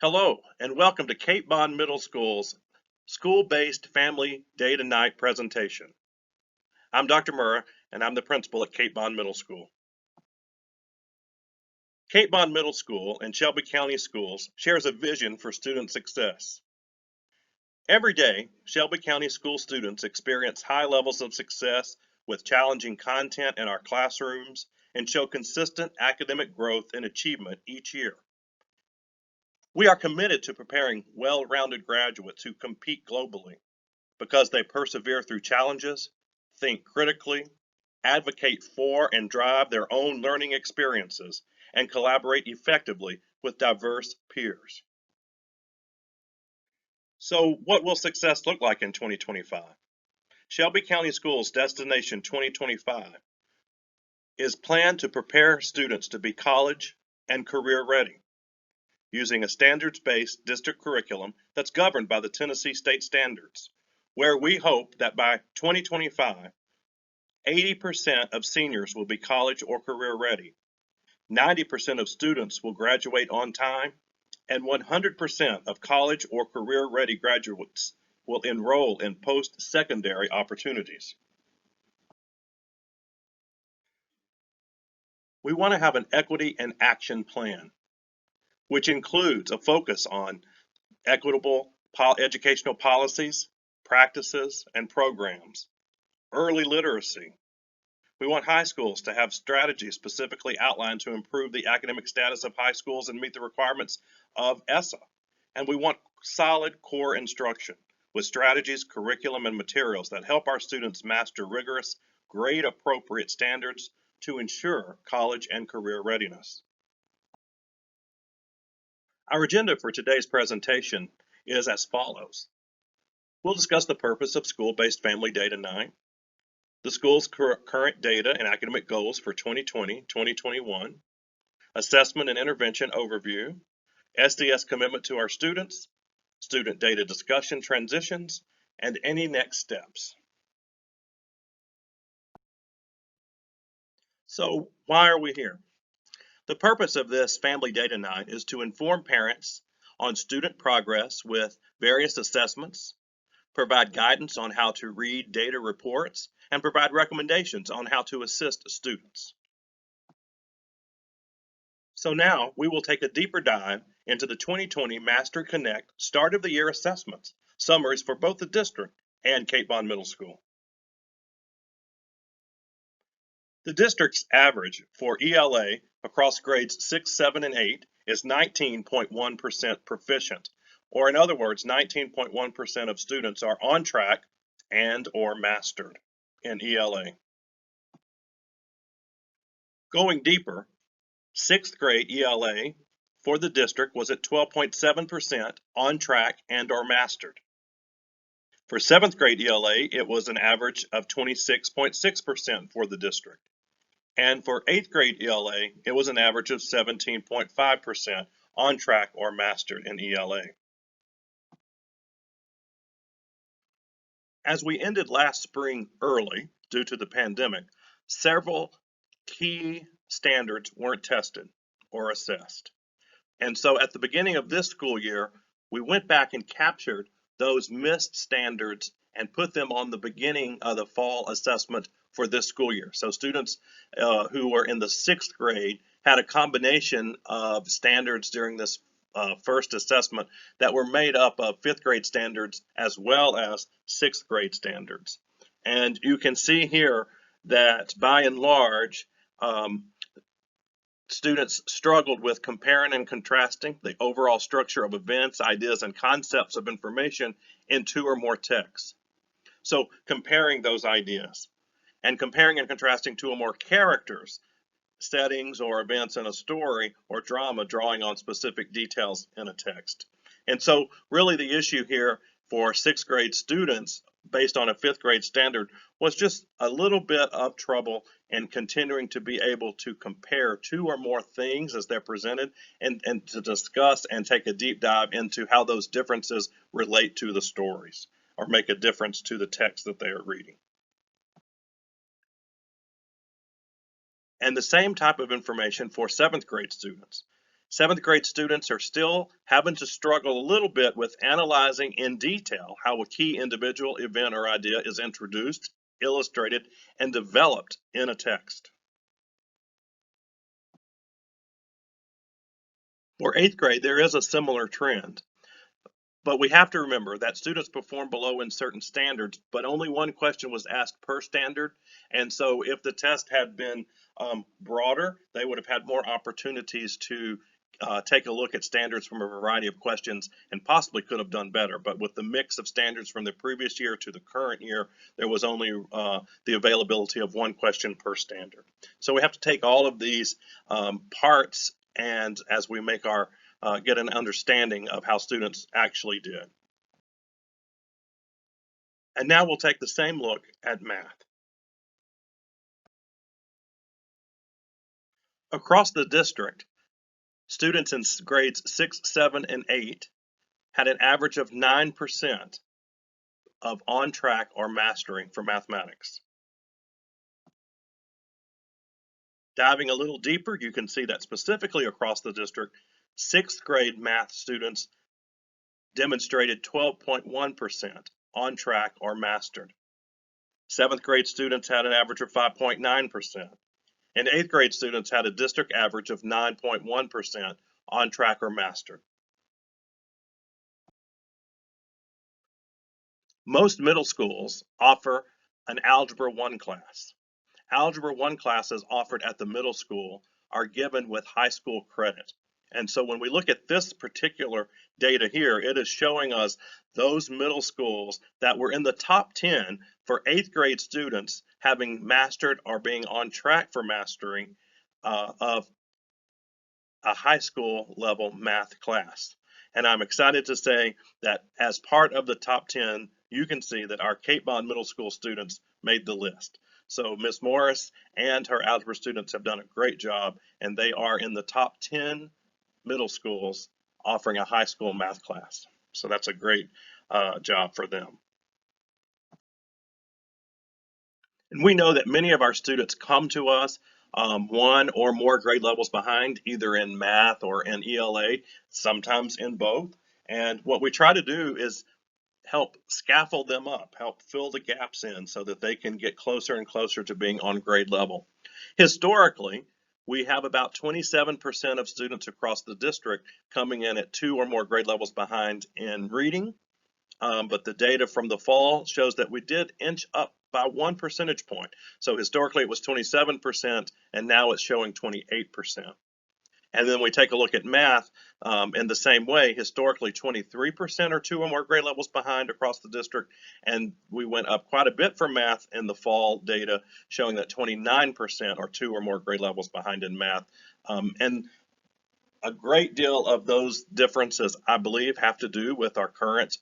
Hello, and welcome to Cape Bond Middle School's School-Based Family Data Night presentation. I'm Dr. Murrah, and I'm the principal at Cape Bond Middle School. Cape Bond Middle School and Shelby County Schools shares a vision for student success. Every day, Shelby County School students experience high levels of success with challenging content in our classrooms and show consistent academic growth and achievement each year. We are committed to preparing well-rounded graduates who compete globally because they persevere through challenges, think critically, advocate for and drive their own learning experiences, and collaborate effectively with diverse peers. So, what will success look like in 2025? Shelby County Schools Destination 2025 is planned to prepare students to be college and career ready, using a standards-based district curriculum that's governed by the Tennessee State Standards, where we hope that by 2025, 80% of seniors will be college or career ready, 90% of students will graduate on time, and 100% of college or career ready graduates will enroll in post-secondary opportunities. We want to have an equity and action plan, which includes a focus on equitable educational policies, practices, and programs, early literacy. We want high schools to have strategies specifically outlined to improve the academic status of high schools and meet the requirements of ESSA. And we want solid core instruction with strategies, curriculum, and materials that help our students master rigorous, grade-appropriate standards to ensure college and career readiness. Our agenda for today's presentation is as follows. We'll discuss the purpose of School-Based Family Data Night, the school's current data and academic goals for 2020-2021, assessment and intervention overview, SDS commitment to our students, student data discussion transitions, and any next steps. So why are we here? The purpose of this Family Data Night is to inform parents on student progress with various assessments, provide guidance on how to read data reports, and provide recommendations on how to assist students. So now we will take a deeper dive into the 2020 Master Connect Start of the Year Assessments, summaries for both the district and Cape Bond Middle School. The district's average for ELA across grades 6, 7, and 8 is 19.1% proficient, or in other words, 19.1% of students are on track and or mastered in ELA. Going deeper, 6th grade ELA for the district was at 12.7% on track and or mastered. For 7th grade ELA, it was an average of 26.6% for the district. And for 8th grade ELA, it was an average of 17.5% on track or mastered in ELA. As we ended last spring early due to the pandemic, several key standards weren't tested or assessed. And so at the beginning of this school year, we went back and captured those missed standards and put them on the beginning of the fall assessment for this school year. So students who were in the 6th grade had a combination of standards during this first assessment that were made up of 5th grade standards as well as 6th grade standards. And you can see here that by and large, students struggled with comparing and contrasting the overall structure of events, ideas, and concepts of information in 2 or more texts. So comparing those ideas and comparing and contrasting 2 or more characters, settings, or events in a story or drama drawing on specific details in a text. And so really the issue here for 6th grade students based on a 5th grade standard was just a little bit of trouble in continuing to be able to compare 2 or more things as they're presented and to discuss and take a deep dive into how those differences relate to the stories or make a difference to the text that they are reading. And the same type of information for 7th grade students. Seventh grade students are still having to struggle a little bit with analyzing in detail how a key individual, event, or idea is introduced, illustrated, and developed in a text. For eighth grade, there is a similar trend. But we have to remember that students perform below in certain standards, but only one question was asked per standard. And so if the test had been broader, they would have had more opportunities to take a look at standards from a variety of questions and possibly could have done better. But with the mix of standards from the previous year to the current year, there was only the availability of one question per standard. So we have to take all of these parts, and as we make our get an understanding of how students actually did. And now we'll take the same look at math. Across the district, students in grades 6, 7, and 8 had an average of 9% of on track or mastering for mathematics. Diving a little deeper, you can see that specifically across the district, 6th grade math students demonstrated 12.1% on track or mastered. 7th grade students had an average of 5.9%. And 8th grade students had a district average of 9.1% on track or mastered. Most middle schools offer an Algebra 1 class. Algebra 1 classes offered at the middle school are given with high school credit. And so when we look at this particular data here, it is showing us those middle schools that were in the top 10 for 8th grade students having mastered or being on track for mastering of a high school level math class. And I'm excited to say that as part of the top 10, you can see that our Cape Bond Middle School students made the list. So Ms. Morris and her algebra students have done a great job, and they are in the top 10 middle schools offering a high school math class. So that's a great job for them. And we know that many of our students come to us one or more grade levels behind, either in math or in ELA, sometimes in both. And what we try to do is help scaffold them up, help fill the gaps in so that they can get closer and closer to being on grade level. Historically, we have about 27% of students across the district coming in at 2 or more grade levels behind in reading. But the data from the fall shows that we did inch up by 1 percentage point. So historically it was 27%, and now it's showing 28%. And then we take a look at math in the same way. Historically, 23% or 2 or more grade levels behind across the district, and we went up quite a bit for math in the fall data, showing that 29% or 2 or more grade levels behind in math. And a great deal of those differences, I believe, have to do with our current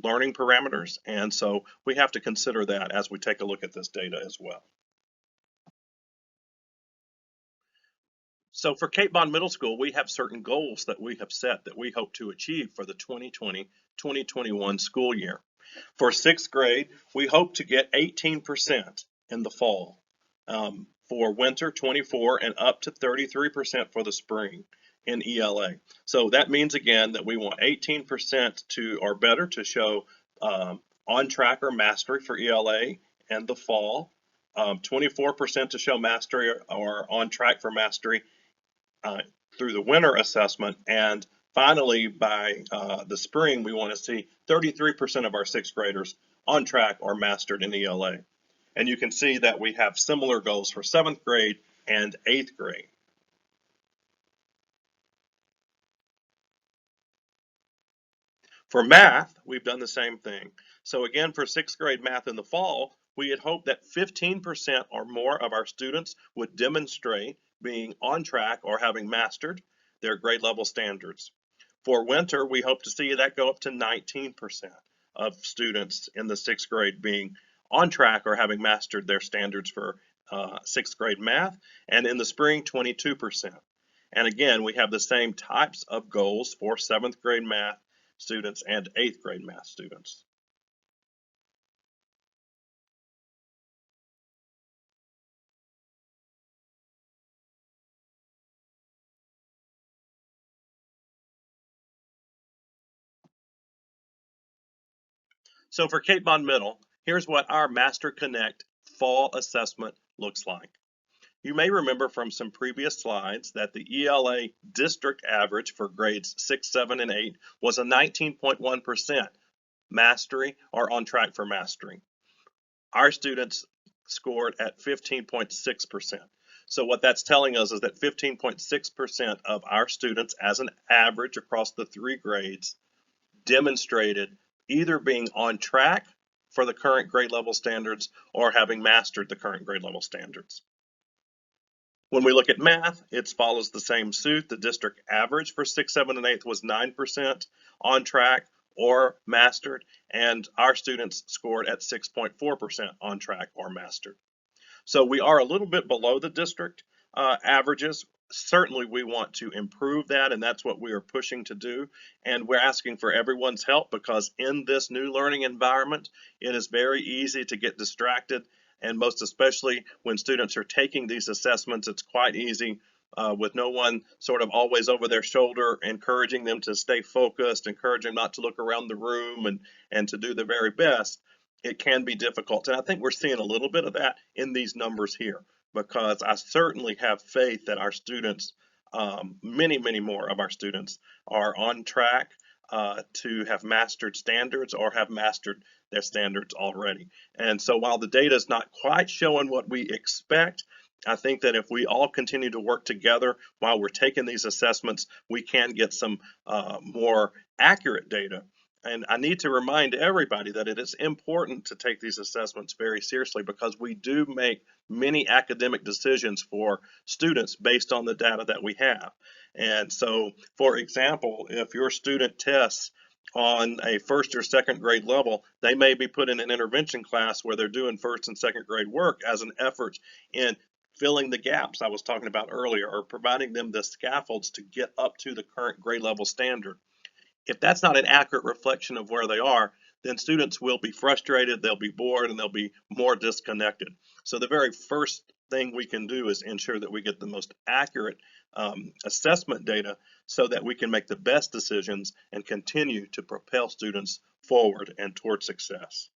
learning parameters. And so we have to consider that as we take a look at this data as well. So for Cape Bond Middle School, we have certain goals that we have set that we hope to achieve for the 2020-2021 school year. For 6th grade, we hope to get 18% in the fall. For winter, 24, and up to 33% for the spring in ELA. So that means again that we want 18% to or better to show on track or mastery for ELA and the fall, 24% to show mastery or on track for mastery through the winter assessment, and finally by the spring we want to see 33% of our 6th graders on track or mastered in ELA. And you can see that we have similar goals for 7th grade and 8th grade. For math, we've done the same thing. So again, for 6th grade math in the fall, we had hoped that 15% or more of our students would demonstrate being on track or having mastered their grade level standards. For winter, we hope to see that go up to 19% of students in the 6th grade being on track or having mastered their standards for 6th grade math, and in the spring, 22%. And again, we have the same types of goals for 7th grade math students and 8th grade math students. So for Cape Mod Middle, here's what our Master Connect fall assessment looks like. You may remember from some previous slides that the ELA district average for grades 6, 7, and 8 was a 19.1% mastery or on track for mastery. Our students scored at 15.6%. So what that's telling us is that 15.6% of our students as an average across the 3 grades demonstrated either being on track for the current grade level standards or having mastered the current grade level standards. When we look at math, it follows the same suit. The district average for 6, 7, and 8 was 9% on track or mastered, and our students scored at 6.4% on track or mastered. So we are a little bit below the district averages. Certainly we want to improve that, and that's what we are pushing to do. And we're asking for everyone's help because in this new learning environment, it is very easy to get distracted. And most especially when students are taking these assessments, it's quite easy with no one sort of always over their shoulder, encouraging them to stay focused, encouraging them not to look around the room and to do the very best. It can be difficult. And I think we're seeing a little bit of that in these numbers here, because I certainly have faith that our students, many, many more of our students are on track to have mastered standards or have mastered their standards already. And so while the data is not quite showing what we expect, I think that if we all continue to work together while we're taking these assessments, we can get some more accurate data. And I need to remind everybody that it is important to take these assessments very seriously because we do make many academic decisions for students based on the data that we have. And so, for example, if your student tests on a first or second grade level, they may be put in an intervention class where they're doing first and second grade work as an effort in filling the gaps I was talking about earlier, or providing them the scaffolds to get up to the current grade level standard. If that's not an accurate reflection of where they are, then students will be frustrated, they'll be bored, and they'll be more disconnected. So the very first thing we can do is ensure that we get the most accurate assessment data so that we can make the best decisions and continue to propel students forward and toward success.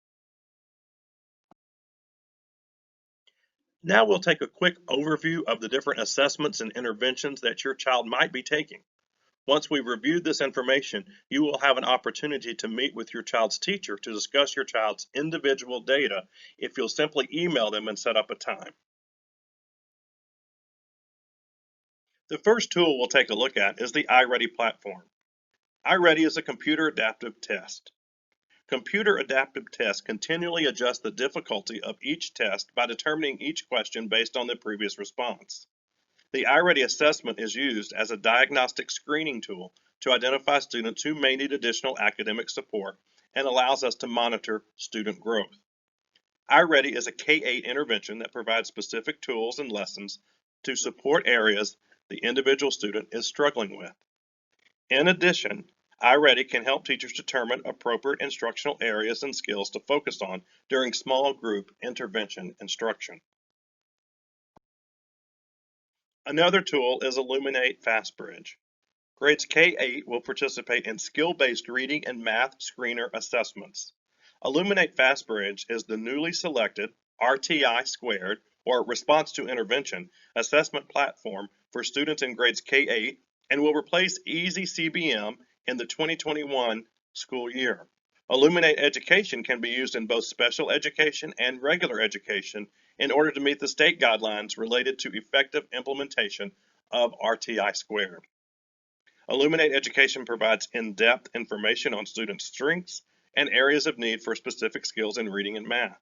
Now we'll take a quick overview of the different assessments and interventions that your child might be taking. Once we've reviewed this information, you will have an opportunity to meet with your child's teacher to discuss your child's individual data if you'll simply email them and set up a time. The first tool we'll take a look at is the iReady platform. iReady is a computer adaptive test. Computer adaptive tests continually adjust the difficulty of each test by determining each question based on the previous response. The iReady assessment is used as a diagnostic screening tool to identify students who may need additional academic support and allows us to monitor student growth. iReady is a K-8 intervention that provides specific tools and lessons to support areas the individual student is struggling with. In addition, iReady can help teachers determine appropriate instructional areas and skills to focus on during small group intervention instruction. Another tool is ILLUMINATE FASTBRIDGE. Grades K-8 will participate in skill-based reading and math screener assessments. ILLUMINATE FASTBRIDGE is the newly selected RTI squared, or Response to Intervention, assessment platform for students in grades K-8 and will replace Easy CBM in the 2021 school year. ILLUMINATE Education can be used in both special education and regular education in order to meet the state guidelines related to effective implementation of RTI squared. ILLUMINATE Education provides in-depth information on students' strengths and areas of need for specific skills in reading and math.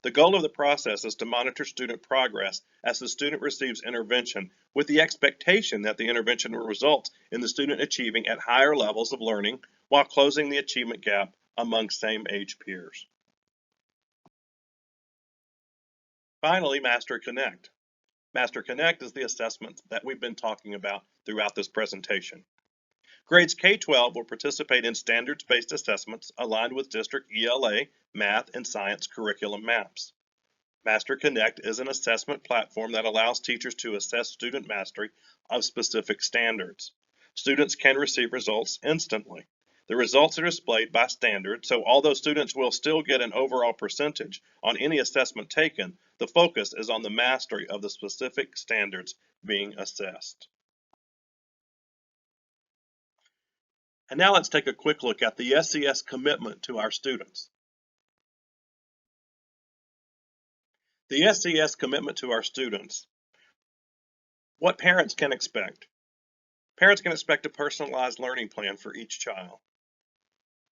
The goal of the process is to monitor student progress as the student receives intervention with the expectation that the intervention will result in the student achieving at higher levels of learning while closing the achievement gap among same-age peers. Finally, Master Connect. Master Connect is the assessment that we've been talking about throughout this presentation. Grades K-12 will participate in standards-based assessments aligned with district ELA, math, and science curriculum maps. Master Connect is an assessment platform that allows teachers to assess student mastery of specific standards. Students can receive results instantly. The results are displayed by standard, so although students will still get an overall percentage on any assessment taken, the focus is on the mastery of the specific standards being assessed. And now let's take a quick look at the SES commitment to our students. The SES commitment to our students. What parents can expect. Parents can expect a personalized learning plan for each child.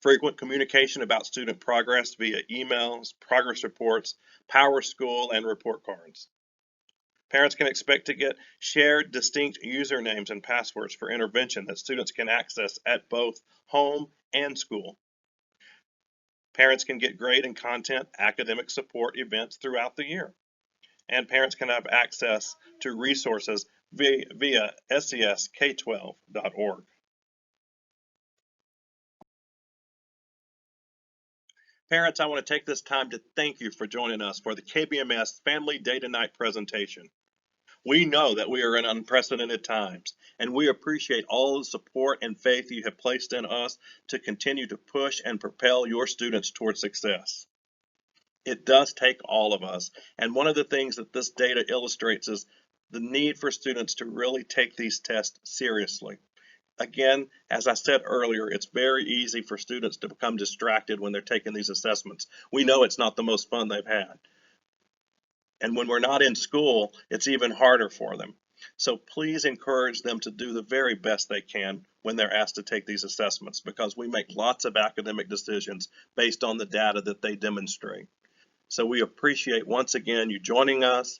Frequent communication about student progress via emails, progress reports, Power School, and report cards. Parents can expect to get shared distinct usernames and passwords for intervention that students can access at both home and school. Parents can get grade and content academic support events throughout the year. And parents can have access to resources via sesk12.org. Parents, I want to take this time to thank you for joining us for the KBMS Family Data Night presentation. We know that we are in unprecedented times, and we appreciate all the support and faith you have placed in us to continue to push and propel your students toward success. It does take all of us, and one of the things that this data illustrates is the need for students to really take these tests seriously. Again, as I said earlier, it's very easy for students to become distracted when they're taking these assessments. We know it's not the most fun they've had. And when we're not in school, it's even harder for them. So please encourage them to do the very best they can when they're asked to take these assessments, because we make lots of academic decisions based on the data that they demonstrate. So we appreciate, once again, you joining us,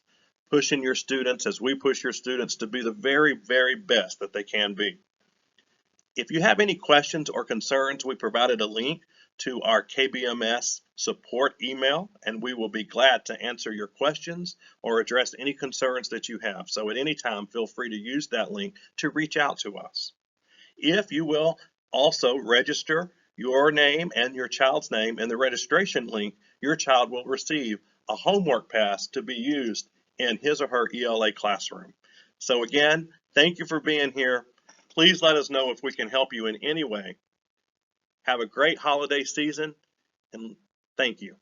pushing your students as we push your students to be the very, very best that they can be. If you have any questions or concerns, we provided a link to our KBMS support email, and we will be glad to answer your questions or address any concerns that you have. So at any time, feel free to use that link to reach out to us. If you will also register your name and your child's name in the registration link, your child will receive a homework pass to be used in his or her ELA classroom. So again, thank you for being here. Please let us know if we can help you in any way. Have a great holiday season, and thank you.